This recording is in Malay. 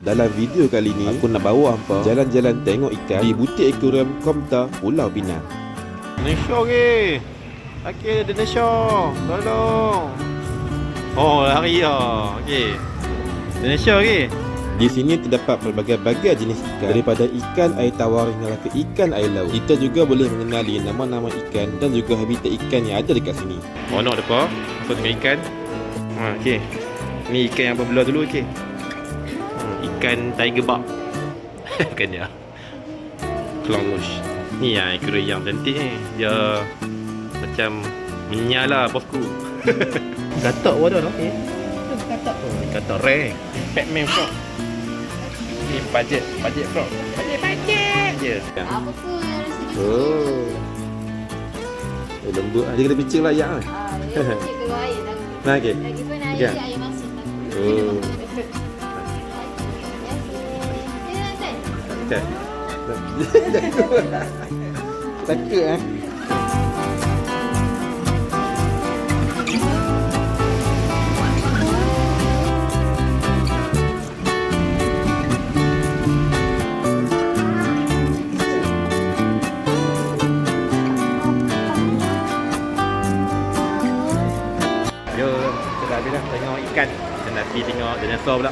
Dalam video kali ni, aku nak bawa hampa jalan-jalan tengok ikan di butik akuarium Komta, Pulau Pinang. Indonesia ke? Okey, Indonesia. Tolong. Oh, lari lah. Okey. Indonesia ke? Di sini terdapat berbagai-bagai jenis ikan, daripada ikan air tawar hingga ke ikan air laut. Kita juga boleh mengenali nama-nama ikan dan juga habitat ikan yang ada dekat sini. Oh, nak apa? Apa tengok ikan? Okey. Ni ikan yang berbelah dulu, okey. Ikan tiger barb. Bukan dia. Clownfish. Ni yang akuarium yang cantik ni. Dia macam menyala bosku. Katak pun ada okey. Katak tu. Ni katak rare. Batman frog. Ni budget frog. Budget je. Apa pun yang ada sini. Oh. Lembut. Dia kena picing layak kan? Dia kecil ke air lah. Nah, okey. Lagi pun air Okey. air masin lah. Oh. Biasa. Okey. Takut eh. Yo, kita dah habis dah tengok ikan. Kita nak pergi tengok dinosaur pula.